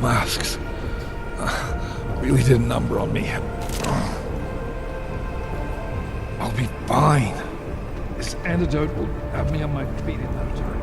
masks really did a number on me. I'll be fine. This antidote will have me on my feet in no time.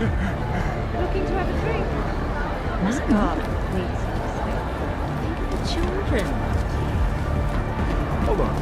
Looking to have a drink? Miss Garland, please. Think of the children. Hold on.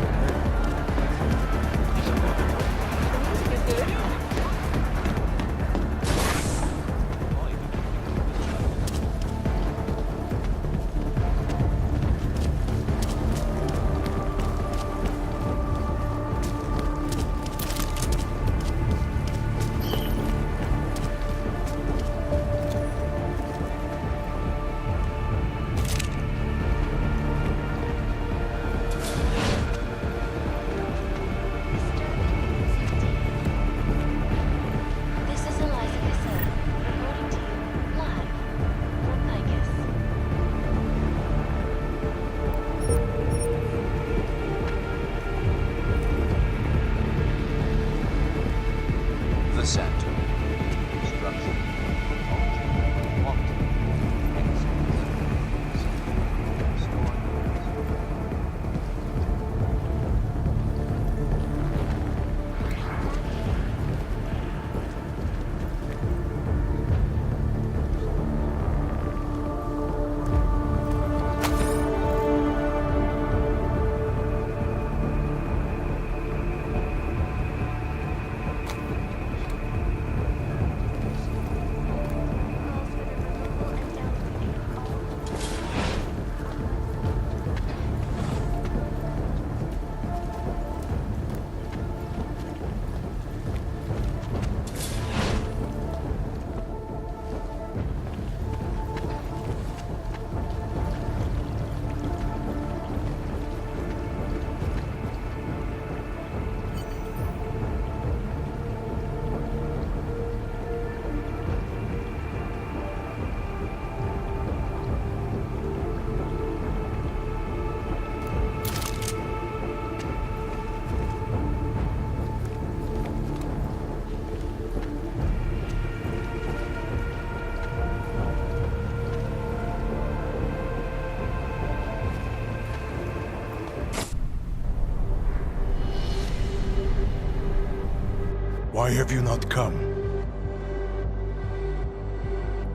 Why have you not come?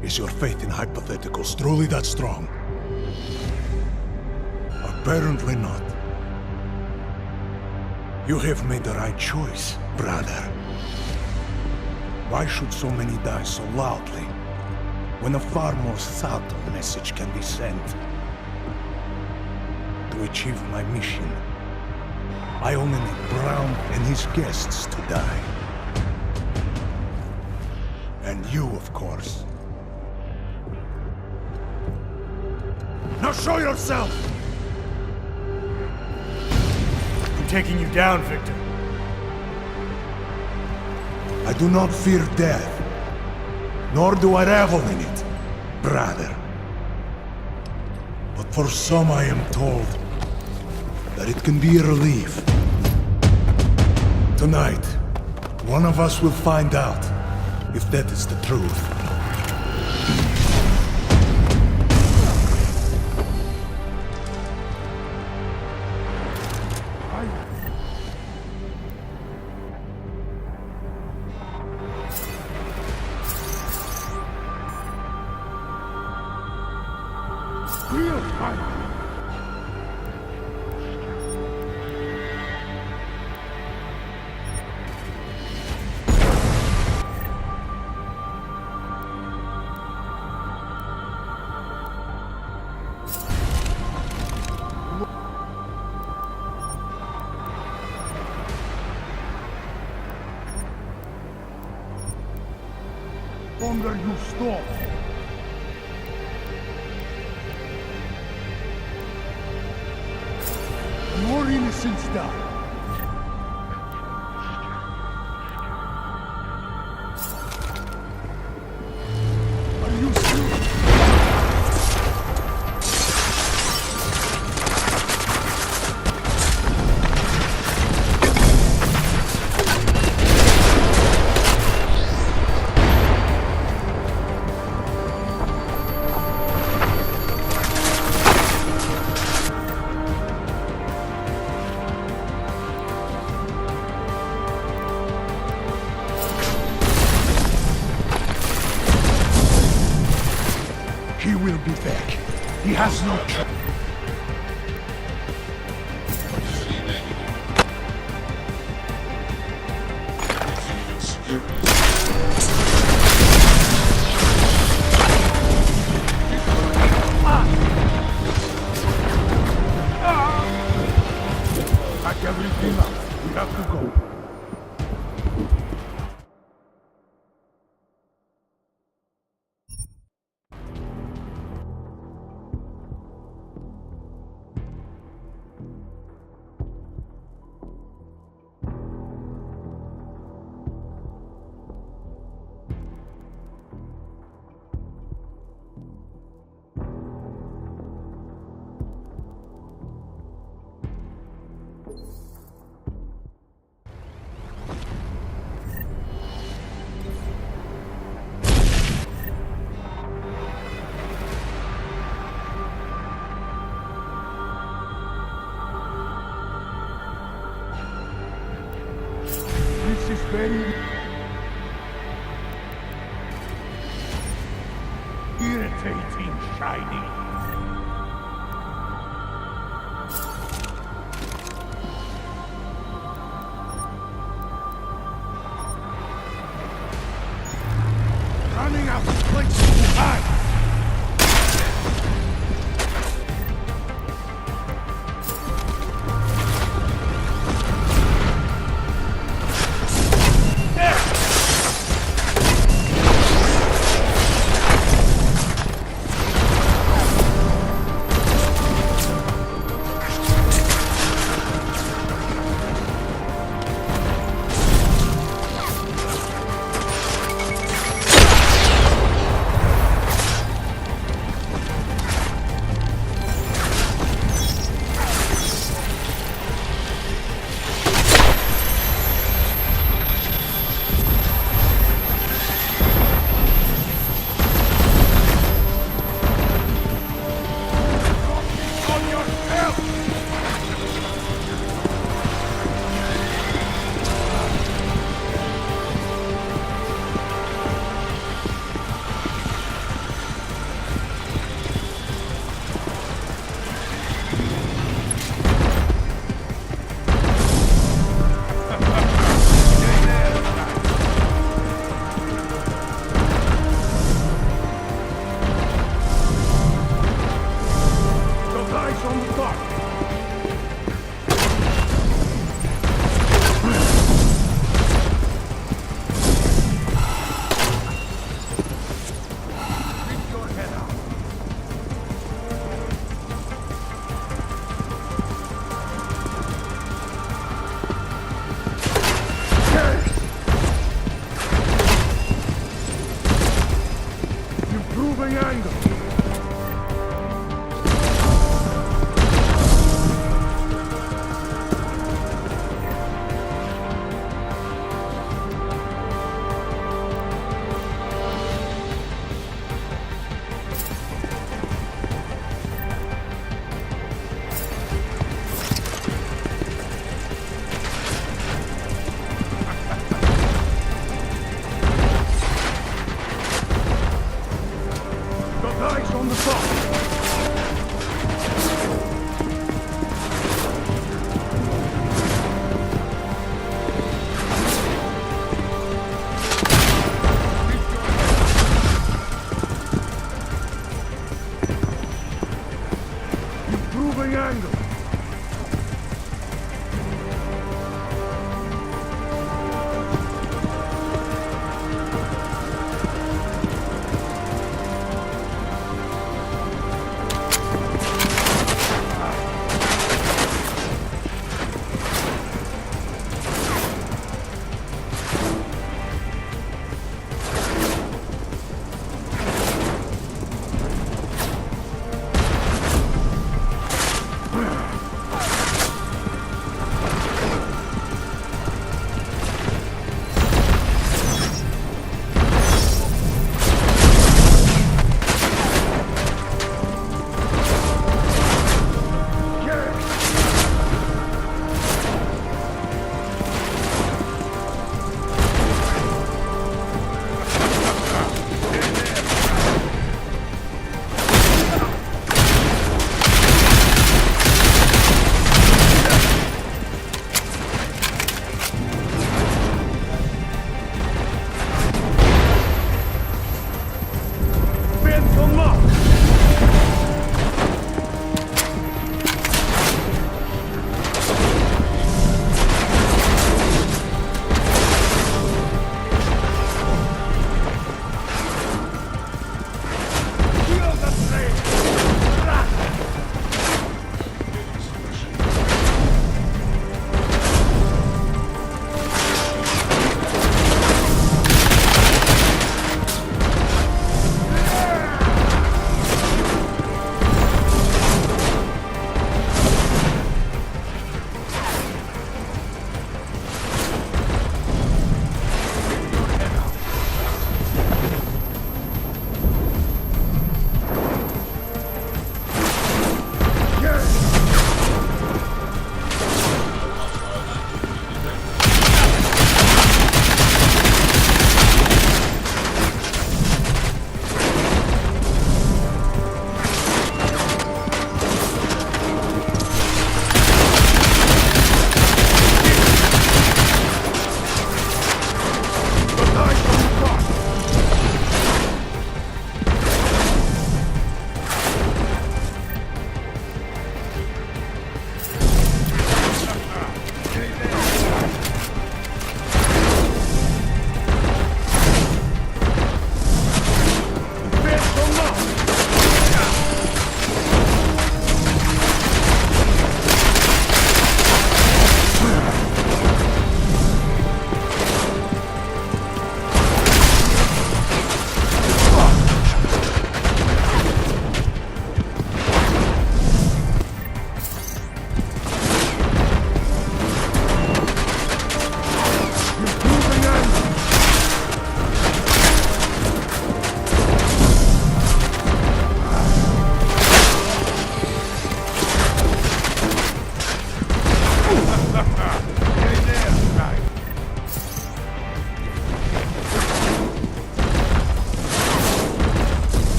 Is your faith in hypotheticals truly that strong? Apparently not. You have made the right choice, brother. Why should so many die so loudly, when a far more subtle message can be sent? To achieve my mission, I only need Brown and his guests to die. And you, of course. Now show yourself! I'm taking you down, Victor. I do not fear death, nor do I revel in it, brother. But for some I am told that it can be a relief. Tonight, one of us will find out if that is the truth. Real fight. Longer you stop. More innocents die. Are you serious? He will be back. He has no choice. Pack everything up. We have to go. This is very irritating, Shiny. Running out of places to hide.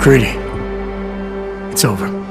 McCready, it's over.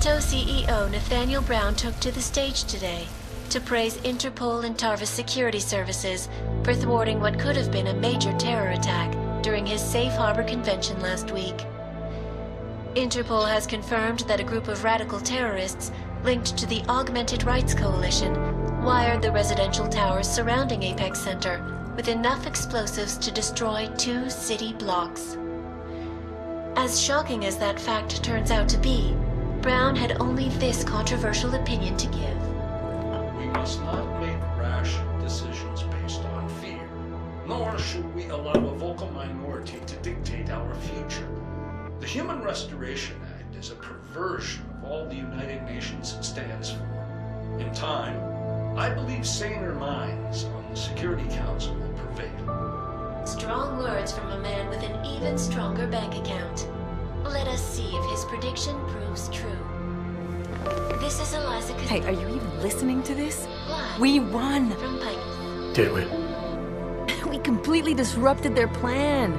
Santo CEO Nathaniel Brown took to the stage today to praise Interpol and Tarvis security services for thwarting what could have been a major terror attack during his Safe Harbor convention last week. Interpol has confirmed that a group of radical terrorists linked to the Augmented Rights Coalition wired the residential towers surrounding Apex Center with enough explosives to destroy 2 city blocks. As shocking as that fact turns out to be, Brown had only this controversial opinion to give. We must not make rash decisions based on nor should we allow a vocal minority to dictate our future. The Human Restoration Act is a perversion of all the United Nations stands for. In time, I believe saner minds on the Security Council will prevail. Strong words from a man with an even stronger bank account. Let us see if his prediction proves true. This is Eliza. Hey, are you even listening to this? Live We won! from Pike. Did we? We completely disrupted their plan.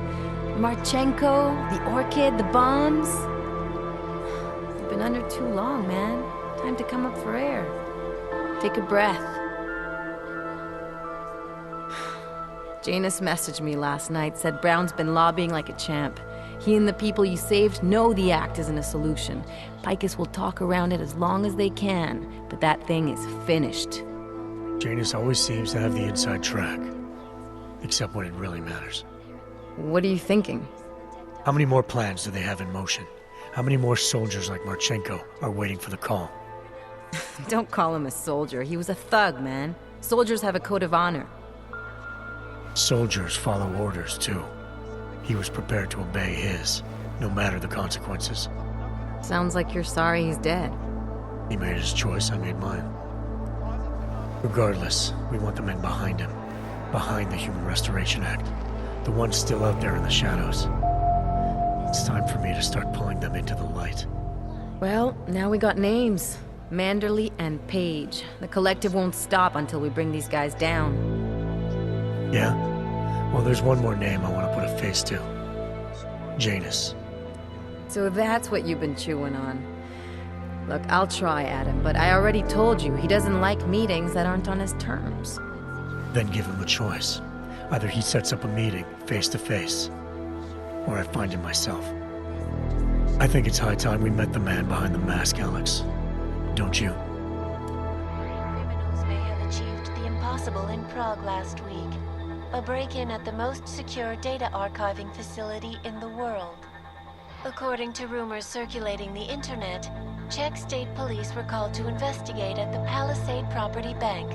Marchenko, the Orchid, the bombs. You've been under too long, man. Time to come up for air. Take a breath. Janus messaged me last night, said Brown's been lobbying like a champ. He and the people you saved know the act isn't a solution. Picus will talk around it as long as they can, but that thing is finished. Janus always seems to have the inside track. Except when it really matters. What are you thinking? How many more plans do they have in motion? How many more soldiers like Marchenko are waiting for the call? Don't call him a soldier. He was a thug, man. Soldiers have a code of honor. Soldiers follow orders, too. He was prepared to obey his, no matter the consequences. Sounds like you're sorry he's dead. He made his choice, I made mine. Regardless, we want the men behind him. Behind the Human Restoration Act. The ones still out there in the shadows. It's time for me to start pulling them into the light. Well, now we got names. Manderley and Page. The collective won't stop until we bring these guys down. Yeah? Well, there's one more name I want to put a face to. Janus. So that's what you've been chewing on. Look, I'll try, Adam, but I already told you he doesn't like meetings that aren't on his terms. Then give him a choice. Either he sets up a meeting, face to face, or I find him myself. I think it's high time we met the man behind the mask, Alex. Don't you? Criminals may have achieved the impossible in Prague last week. A break-in at the most secure data archiving facility in the world. According to rumors circulating the internet, Czech state police were called to investigate at the Palisade Property Bank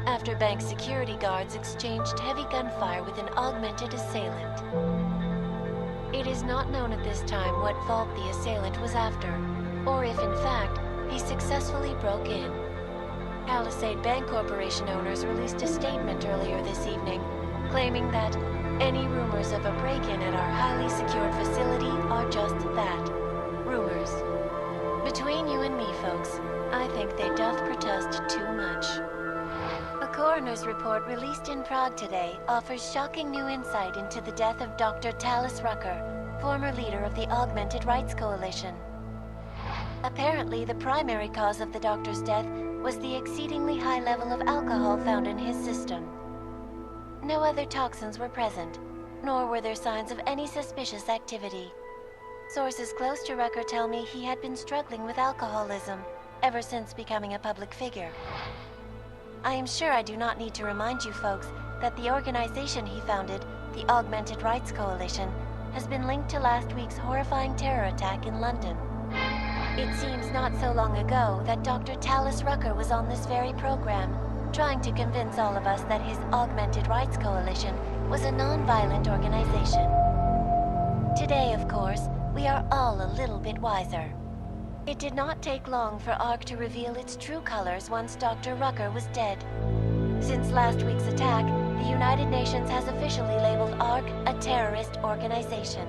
after bank security guards exchanged heavy gunfire with an augmented assailant. It is not known at this time what fault the assailant was after, or if in fact he successfully broke in. Palisade Bank Corporation owners released a statement earlier this evening, claiming that any rumors of a break-in at our highly secured facility are just that, rumors. Between you and me, folks, I think they doth protest too much. A coroner's report released in Prague today offers shocking new insight into the death of Dr. Talis Rucker, former leader of the Augmented Rights Coalition. Apparently, the primary cause of the doctor's death was the exceedingly high level of alcohol found in his system. No other toxins were present, nor were there signs of any suspicious activity. Sources close to Rucker tell me he had been struggling with alcoholism ever since becoming a public figure. I am sure I do not need to remind you folks that the organization he founded, the Augmented Rights Coalition, has been linked to last week's horrifying terror attack in London. It seems not so long ago that Dr. Talis Rucker was on this very program, trying to convince all of us that his Augmented Rights Coalition was a non-violent organization. Today, of course, we are all a little bit wiser. It did not take long for ARC to reveal its true colors once Dr. Rucker was dead. Since last week's attack, the United Nations has officially labeled ARC a terrorist organization.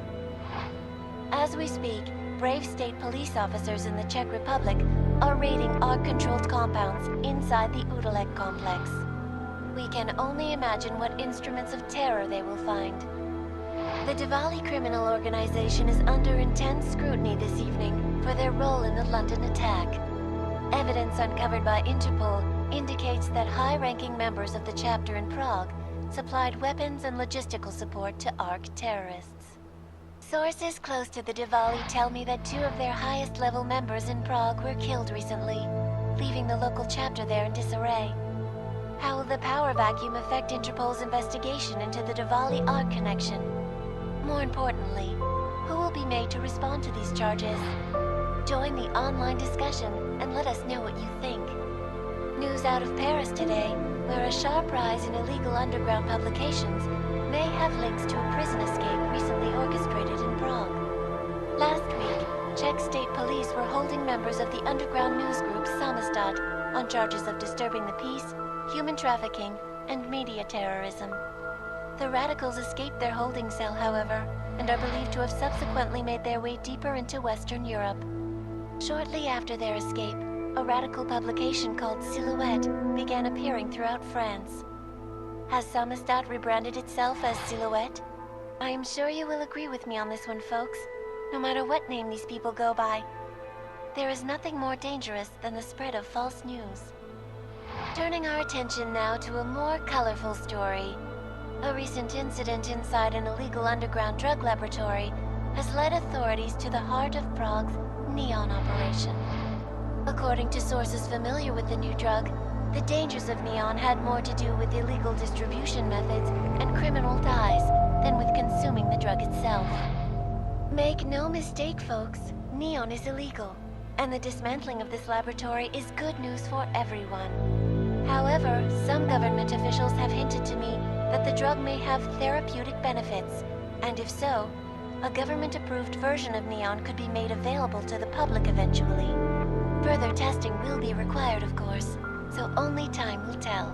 As we speak, brave state police officers in the Czech Republic are raiding ARC-controlled compounds inside the Udalek complex. We can only imagine what instruments of terror they will find. The Diwali criminal organization is under intense scrutiny this evening for their role in the London attack. Evidence uncovered by Interpol indicates that high-ranking members of the chapter in Prague supplied weapons and logistical support to ARC terrorists. Sources close to the Diwali tell me that 2 of their highest-level members in Prague were killed recently, leaving the local chapter there in disarray. How will the power vacuum affect Interpol's investigation into the Diwali ARC connection? More importantly, who will be made to respond to these charges? Join the online discussion and let us know what you think. News out of Paris today. where a sharp rise in illegal underground publications may have links to a prison escape recently orchestrated in Prague. Last week, Czech state police were holding members of the underground news group Samizdat on charges of disturbing the peace, human trafficking, and media terrorism. The radicals escaped their holding cell, however, and are believed to have subsequently made their way deeper into Western Europe. Shortly after their escape, a radical publication called Silhouette began appearing throughout France. Has Samizdat rebranded itself as Silhouette? I am sure you will agree with me on this one, folks, no matter what name these people go by. There is nothing more dangerous than the spread of false news. Turning our attention now to a more colorful story. A recent incident inside an illegal underground drug laboratory has led authorities to the heart of Prague's Neon operation. According to sources familiar with the new drug, the dangers of Neon had more to do with illegal distribution methods and criminal ties than with consuming the drug itself. Make no mistake, folks, Neon is illegal, and the dismantling of this laboratory is good news for everyone. However, some government officials have hinted to me that the drug may have therapeutic benefits, and if so, a government-approved version of Neon could be made available to the public eventually. Further testing will be required, of course, so only time will tell.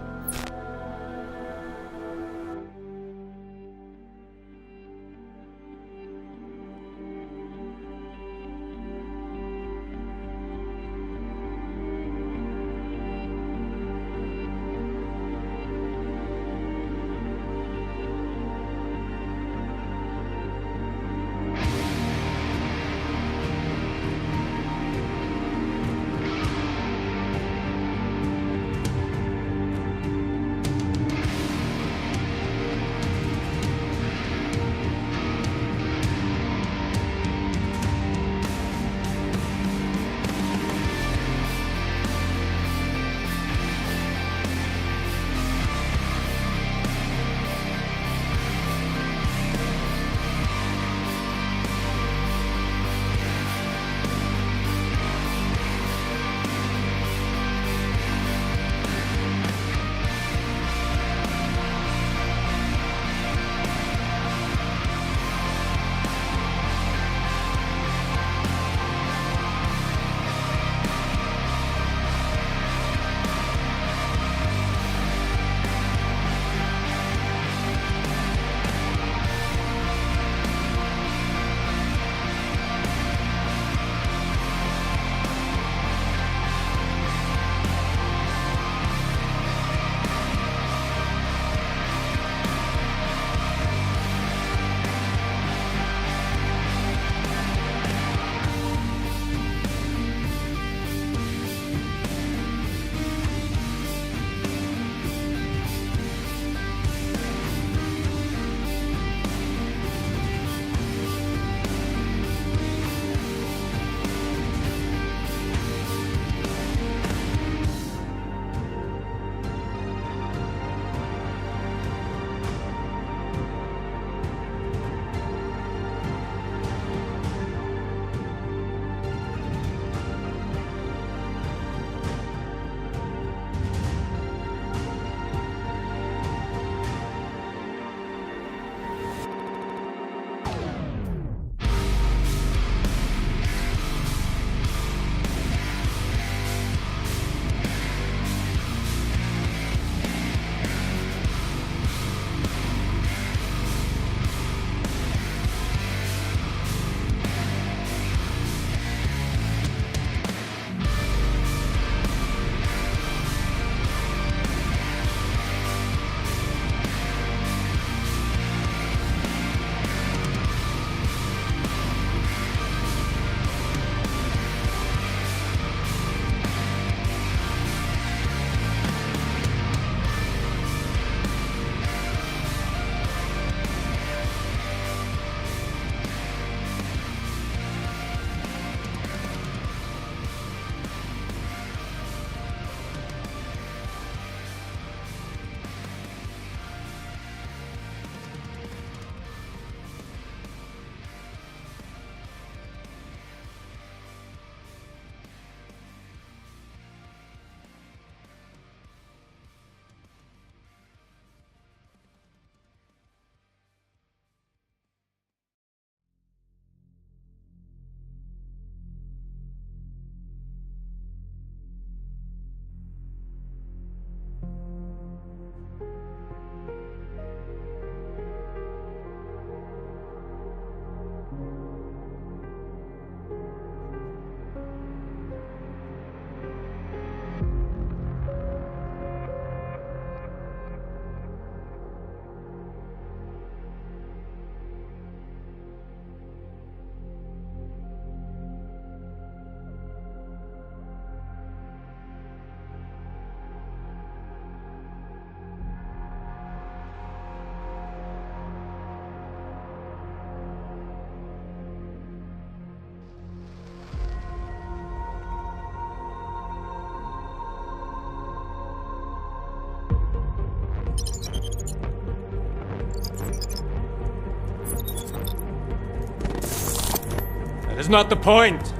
That is not the point.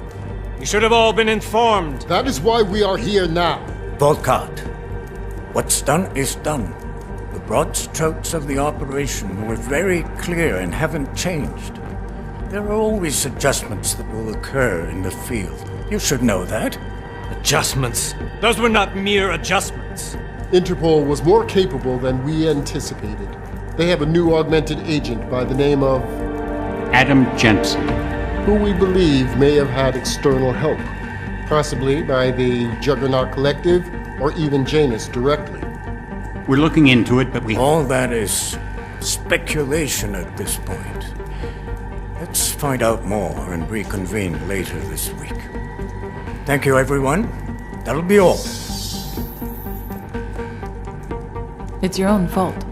You should have all been informed. That is why we are here now. Volkart, what's done is done. The broad strokes of the operation were very clear and haven't changed. There are always adjustments that will occur in the field. You should know that. Adjustments? Those were not mere adjustments. Interpol was more capable than we anticipated. They have a new augmented agent by the name of Adam Jensen, who we believe may have had external help, possibly by the Juggernaut Collective or even Janus directly. we're looking into it, but we... All that is speculation at this point. Let's find out more and reconvene later this week. Thank you, everyone. That'll be all. It's your own fault.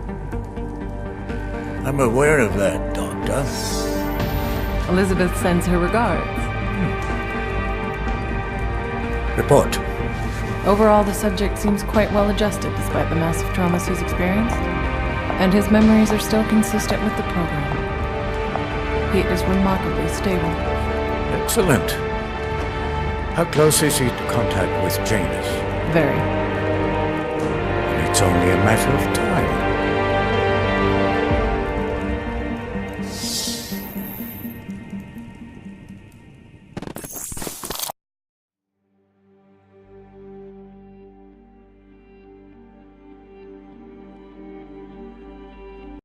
I'm aware of that, Doctor. Elizabeth sends her regards. Report. Overall, the subject seems quite well adjusted despite the massive traumas he's experienced, and his memories are still consistent with the program. He is remarkably stable. Excellent. How close is he to contact with Janus? Very. It's only a matter of time.